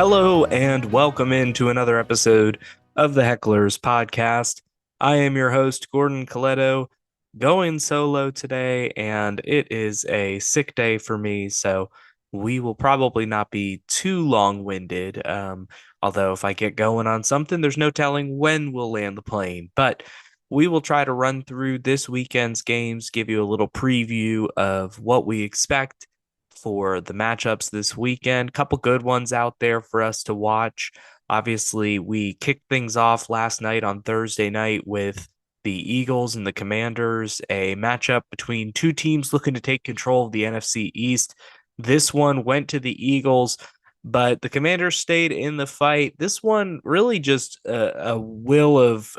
Hello and welcome into another episode of the Hecklers Podcast. I am your host, Gordon Culletto, going solo today, and it is a sick day for me, so we will probably not be too long-winded. Although if I get going on something, there's no telling when we'll land the plane. But we will try to run through this weekend's games, give you a little preview of what we expect for the matchups this weekend. Couple good ones out there for us to watch. Obviously, we kicked things off last night on Thursday night with the Eagles and the Commanders, a matchup between two teams looking to take control of the NFC East. This one went to the Eagles, but the Commanders stayed in the fight. This one really just a will of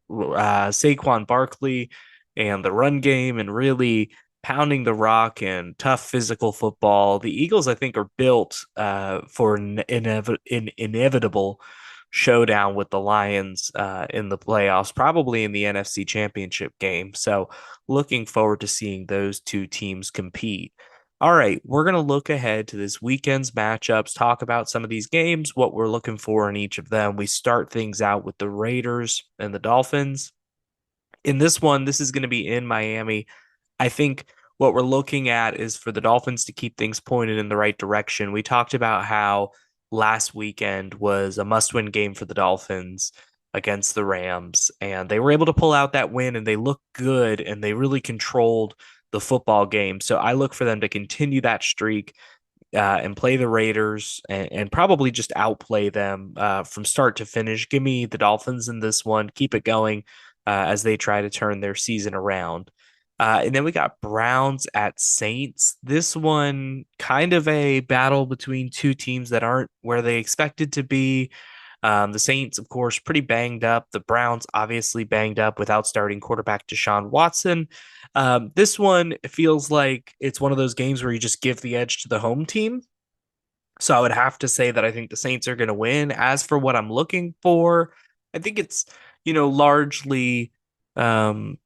Saquon Barkley and the run game, and really pounding the rock and tough physical football. The Eagles, I think, are built for an inevitable showdown with the Lions in the playoffs, probably in the NFC Championship game. So, looking forward to seeing those two teams compete. All right, we're going to look ahead to this weekend's matchups, talk about some of these games, what we're looking for in each of them. We start things out with the Raiders and the Dolphins. In this one, this is going to be in Miami. I think what we're looking at is for the Dolphins to keep things pointed in the right direction. We talked about how last weekend was a must-win game for the Dolphins against the Rams, and they were able to pull out that win, and they looked good, and they really controlled the football game. So I look for them to continue that streak and play the Raiders and probably just outplay them from start to finish. Give me the Dolphins in this one. Keep it going as they try to turn their season around. And then we got Browns at Saints. This one kind of a battle between two teams that aren't where they expected to be. The Saints, of course, pretty banged up. The Browns, obviously banged up without starting quarterback Deshaun Watson. This one feels like it's one of those games where you just give the edge to the home team. So I would have to say that I think the Saints are going to win. As for what I'm looking for, I think it's, largely, um,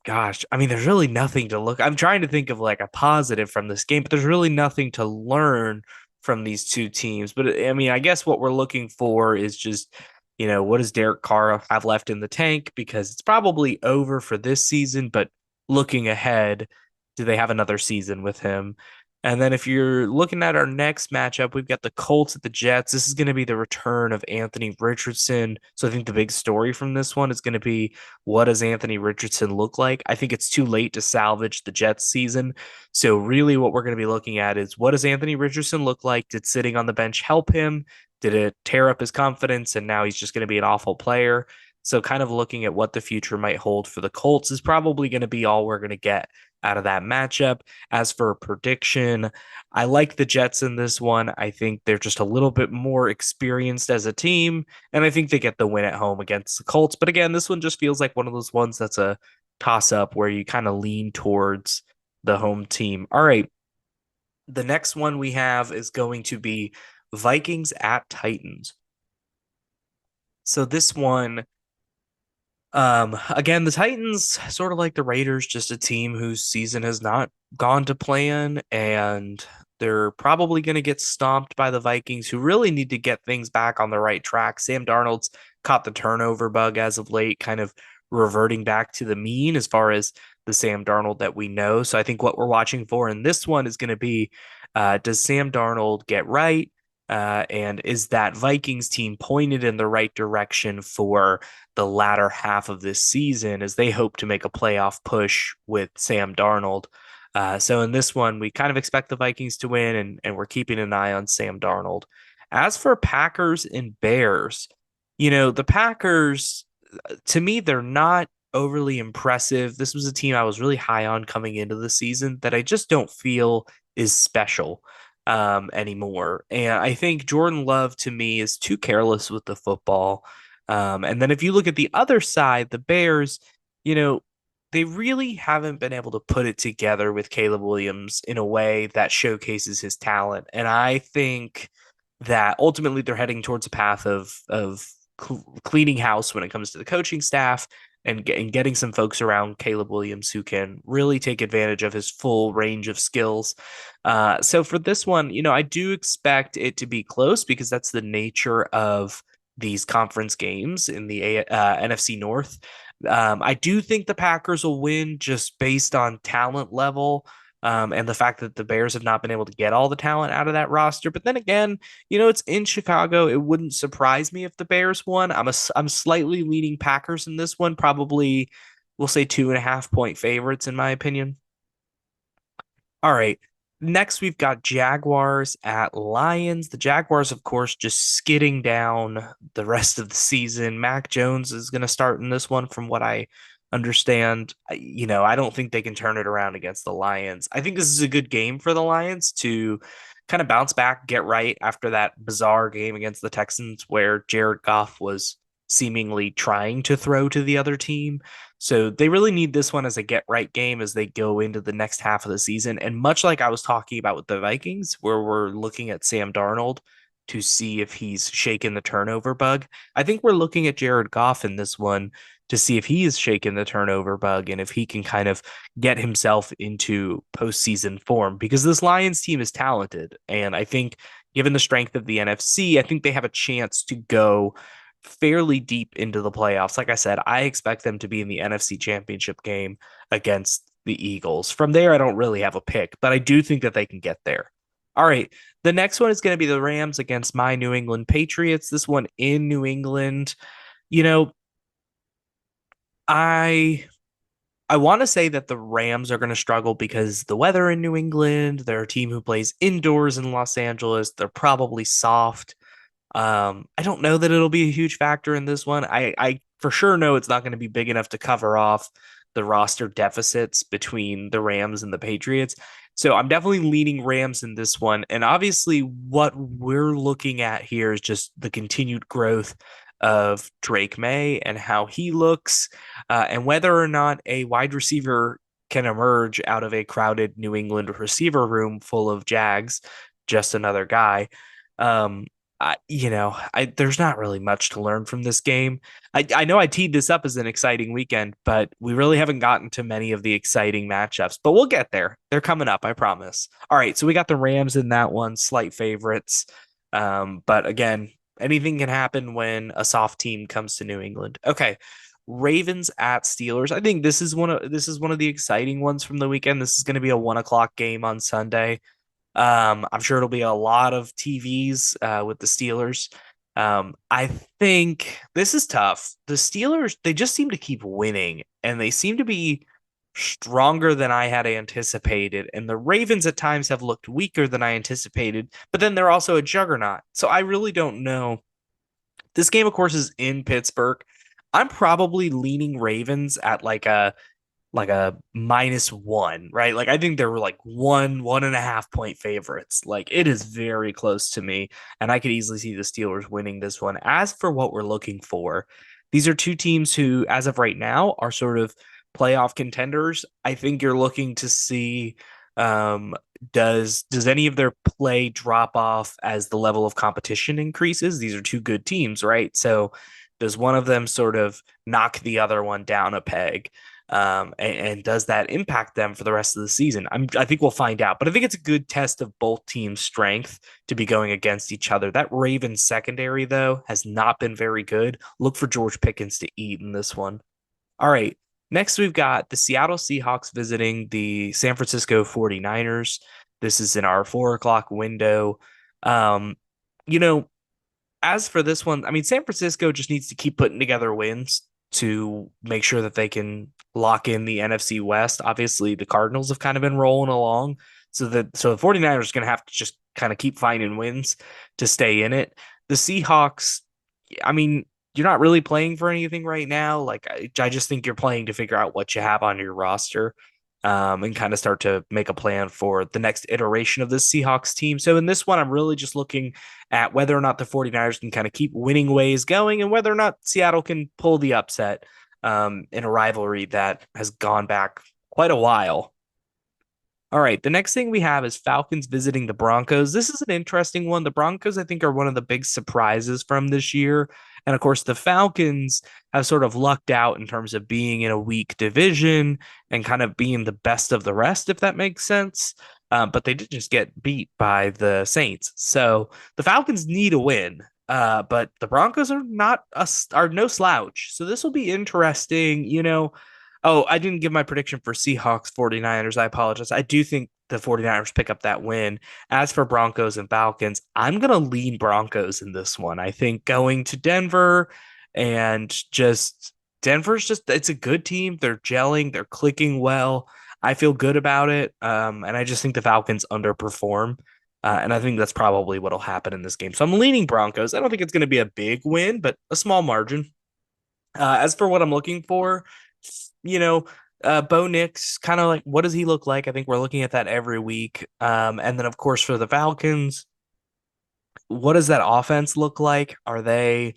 gosh, I mean, there's really nothing to look. I'm trying to think of like a positive from this game, but there's really nothing to learn from these two teams. But I mean, I guess what we're looking for is just, what does Derek Carr have left in the tank? Because it's probably over for this season, but looking ahead, do they have another season with him? And then if you're looking at our next matchup, we've got the Colts at the Jets. This is going to be the return of Anthony Richardson. So I think the big story from this one is going to be, what does Anthony Richardson look like? I think it's too late to salvage the Jets season. So really what we're going to be looking at is, what does Anthony Richardson look like? Did sitting on the bench help him? Did it tear up his confidence and now he's just going to be an awful player? So kind of looking at what the future might hold for the Colts is probably going to be all we're going to get out of that matchup. As for a prediction, I like the Jets in this one. I think they're just a little bit more experienced as a team, and I think they get the win at home against the Colts. But again, this one just feels like one of those ones that's a toss up where you kind of lean towards the home team. All right. The next one we have is going to be Vikings at Titans. So this one, again, the Titans, sort of like the Raiders, just a team whose season has not gone to plan, and they're probably going to get stomped by the Vikings, who really need to get things back on the right track. Sam Darnold's caught the turnover bug as of late, kind of reverting back to the mean as far as the Sam Darnold that we know. So I think what we're watching for in this one is going to be, does Sam Darnold get right? And is that Vikings team pointed in the right direction for the latter half of this season as they hope to make a playoff push with Sam Darnold? So in this one, we kind of expect the Vikings to win, and we're keeping an eye on Sam Darnold. As for Packers and Bears, the Packers, to me, they're not overly impressive. This was a team I was really high on coming into the season that I just don't feel is special anymore. And I think Jordan Love to me is too careless with the football. And then if you look at the other side, the Bears, you know, they really haven't been able to put it together with Caleb Williams in a way that showcases his talent. And I think that ultimately they're heading towards a path of cleaning house when it comes to the coaching staff. and getting some folks around Caleb Williams who can really take advantage of his full range of skills. So for this one, I do expect it to be close because that's the nature of these conference games in the NFC North. I do think the Packers will win just based on talent level. And the fact that the Bears have not been able to get all the talent out of that roster. But then again, it's in Chicago. It wouldn't surprise me if the Bears won. I'm slightly leaning Packers in this one. Probably, we'll say 2.5 point favorites in my opinion. All right. Next, we've got Jaguars at Lions. The Jaguars, of course, just skidding down the rest of the season. Mac Jones is going to start in this one, from what I understand. I don't think they can turn it around against the Lions. I think this is a good game for the Lions to kind of bounce back, get right after that bizarre game against the Texans where Jared Goff was seemingly trying to throw to the other team. So they really need this one as a get right game as they go into the next half of the season. And much like I was talking about with the Vikings, where we're looking at Sam Darnold to see if he's shaken the turnover bug, I think we're looking at Jared Goff in this one to see if he is shaking the turnover bug and if he can kind of get himself into postseason form, because this Lions team is talented. And I think given the strength of the NFC, I think they have a chance to go fairly deep into the playoffs. Like I said, I expect them to be in the NFC Championship game against the Eagles. From there, I don't really have a pick, but I do think that they can get there. All right. The next one is going to be the Rams against my New England Patriots. This one in New England. You know, I I want to say that the Rams are going to struggle because the weather in New England, they're a team who plays indoors in Los Angeles. They're probably soft. I don't know that it'll be a huge factor in this one. I for sure know it's not going to be big enough to cover off the roster deficits between the Rams and the Patriots. So I'm definitely leaning Rams in this one. And obviously, what we're looking at here is just the continued growth of Drake May and how he looks, and whether or not a wide receiver can emerge out of a crowded New England receiver room full of Jags, just another guy. Um, there's not really much to learn from this game. I know I teed this up as an exciting weekend, but we really haven't gotten to many of the exciting matchups, but we'll get there. They're coming up, I promise. All right, so we got the Rams in that one, slight favorites. But again, anything can happen when a soft team comes to New England. Okay. Ravens at Steelers. I think this is one of the exciting ones from the weekend. This is going to be a 1 o'clock game on Sunday. I'm sure it'll be a lot of TVs with the Steelers. I think this is tough. The Steelers, they just seem to keep winning, and they seem to be stronger than I had anticipated. And the Ravens at times have looked weaker than I anticipated, but then they're also a juggernaut. So I really don't know. This game, of course, is in Pittsburgh. I'm probably leaning Ravens at like a -1, right? Like I think they're like 1.5 point favorites. Like it is very close to me, and I could easily see the Steelers winning this one. As for what we're looking for, these are two teams who, as of right now, are sort of playoff contenders. I think you're looking to see, um, does any of their play drop off as the level of competition increases? These are two good teams, right? So does one of them sort of knock the other one down a peg? And does that impact them for the rest of the season? I think we'll find out, but I think it's a good test of both teams' strength to be going against each other. That Ravens secondary, though, has not been very good. Look for George Pickens to eat in this one. All right. Next, we've got the Seattle Seahawks visiting the San Francisco 49ers. This is in our 4 o'clock window. Um, you know, as for this one, I mean, San Francisco just needs to keep putting together wins to make sure that they can lock in the NFC West. Obviously, the Cardinals have kind of been rolling along. So the 49ers are going to have to just kind of keep finding wins to stay in it. The Seahawks, I mean, you're not really playing for anything right now. Like I just think you're playing to figure out what you have on your roster, and kind of start to make a plan for the next iteration of this Seahawks team. So in this one, I'm really just looking at whether or not the 49ers can kind of keep winning ways going and whether or not Seattle can pull the upset, in a rivalry that has gone back quite a while. All right, the next thing we have is Falcons visiting the Broncos. This is an interesting one. The Broncos, I think, are one of the big surprises from this year. And of course, the Falcons have sort of lucked out in terms of being in a weak division and kind of being the best of the rest, if that makes sense. But they did just get beat by the Saints. So the Falcons need a win. But the Broncos are no slouch. So this will be interesting. Oh, I didn't give my prediction for Seahawks 49ers. I apologize. I do think the 49ers pick up that win. As for Broncos and Falcons, I'm going to lean Broncos in this one. I think going to Denver and just Denver's just, it's a good team. They're gelling, they're clicking well. I feel good about it. And I just think the Falcons underperform. And I think that's probably what'll happen in this game. So I'm leaning Broncos. I don't think it's going to be a big win, but a small margin. As for what I'm looking for, you know, Bo Nix, kind of like what does he look like? I think we're looking at that every week. And then of course for the Falcons, what does that offense look like? Are they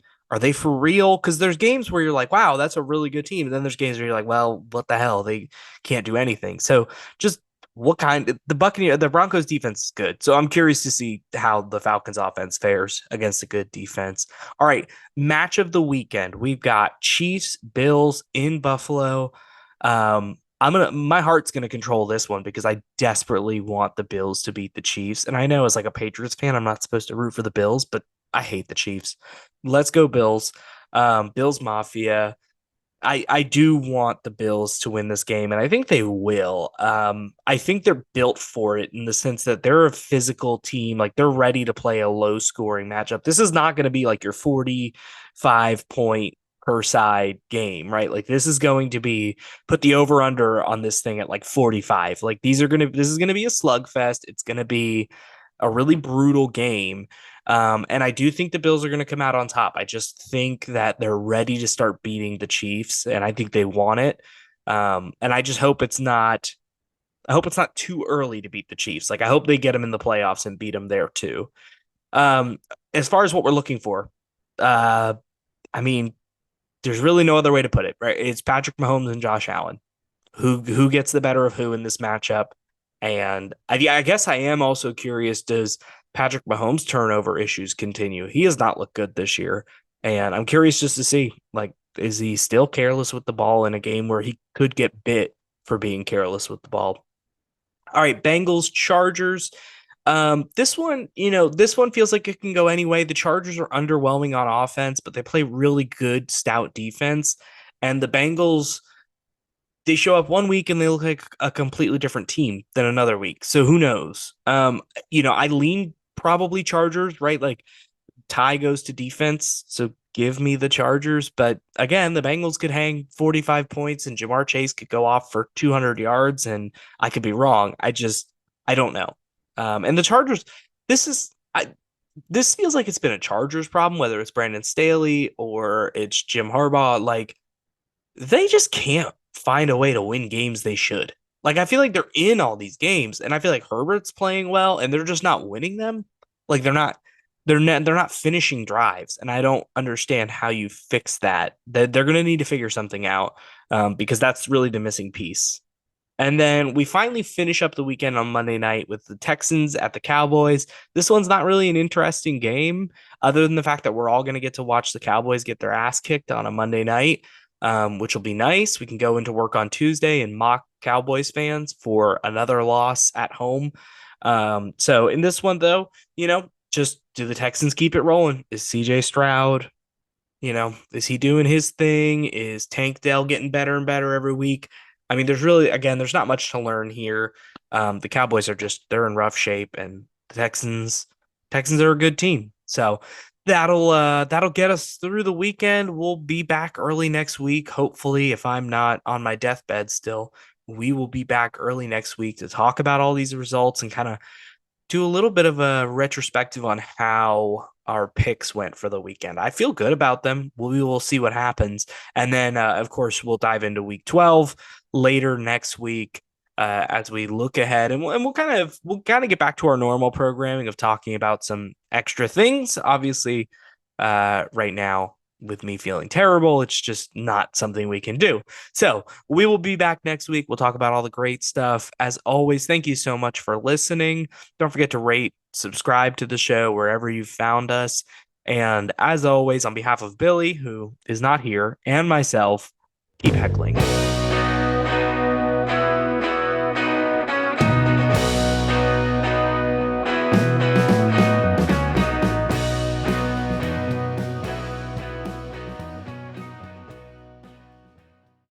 for real? Because there's games where you're like, wow, that's a really good team. And then there's games where you're like, well, what the hell? They can't do anything. So just the Broncos defense is good. So I'm curious to see how the Falcons offense fares against a good defense. All right, match of the weekend. We've got Chiefs, Bills in Buffalo. My heart's gonna control this one because I desperately want the Bills to beat the Chiefs. And I know as like a Patriots fan, I'm not supposed to root for the Bills, but I hate the Chiefs. Let's go Bills. Bills Mafia. I do want the Bills to win this game, and I think they will. I think they're built for it in the sense that they're a physical team. Like they're ready to play a low scoring matchup. This is not going to be like your 45 point per side game, right? Like this is going to be put the over under on this thing at like 45. Like this is going to be a slugfest. It's going to be a really brutal game. And I do think the Bills are going to come out on top. I just think that they're ready to start beating the Chiefs, and I think they want it. And I just hope it's not. I hope it's not too early to beat the Chiefs. Like I hope they get them in the playoffs and beat them there too. Um, as far as what we're looking for, uh, I mean, there's really no other way to put it, right? It's Patrick Mahomes and Josh Allen. Who gets the better of who in this matchup? And I guess I am also curious, does Patrick Mahomes' turnover issues continue? He has not looked good this year. And I'm curious just to see, like, is he still careless with the ball in a game where he could get bit for being careless with the ball? All right, Bengals, Chargers. This one feels like it can go anyway. The Chargers are underwhelming on offense, but they play really good, stout defense. And the Bengals, they show up one week and they look like a completely different team than another week. So who knows? I lean probably Chargers, right? Like tie goes to defense, so give me the Chargers. But again, the Bengals could hang 45 points and Jamar Chase could go off for 200 yards, and I could be wrong. I don't know. And the Chargers, this is this feels like it's been a Chargers problem, whether it's Brandon Staley or it's Jim Harbaugh. Like they just can't find a way to win games they should. Like I feel like they're in all these games, and I feel like Herbert's playing well, and they're just not winning them. Like they're not finishing drives, and I don't understand how you fix that. They're going to need to figure something out because that's really the missing piece. And then we finally finish up the weekend on Monday night with the Texans at the Cowboys. This one's not really an interesting game, other than the fact that we're all going to get to watch the Cowboys get their ass kicked on a Monday night, which will be nice. We can go into work on Tuesday and mock Cowboys fans for another loss at home. So in this one, though, just do the Texans keep it rolling? Is CJ Stroud, is he doing his thing? Is Tank Dell getting better and better every week? I mean, there's not much to learn here. The Cowboys they're in rough shape, and the Texans are a good team. So that'll get us through the weekend. We'll be back early next week. Hopefully, if I'm not on my deathbed still, we will be back early next week to talk about all these results and kind of do a little bit of a retrospective on how our picks went for the weekend. I feel good about them. We will see what happens. And then, of course, we'll dive into week 12 later next week as we look ahead. And we'll kind of get back to our normal programming of talking about some extra things. Obviously, right now, with me feeling terrible, it's just not something we can do. So we will be back next week. We'll talk about all the great stuff. As always, thank you so much for listening. Don't forget to rate, subscribe to the show wherever you found us. And as always, on behalf of Billy, who is not here, and myself, keep heckling.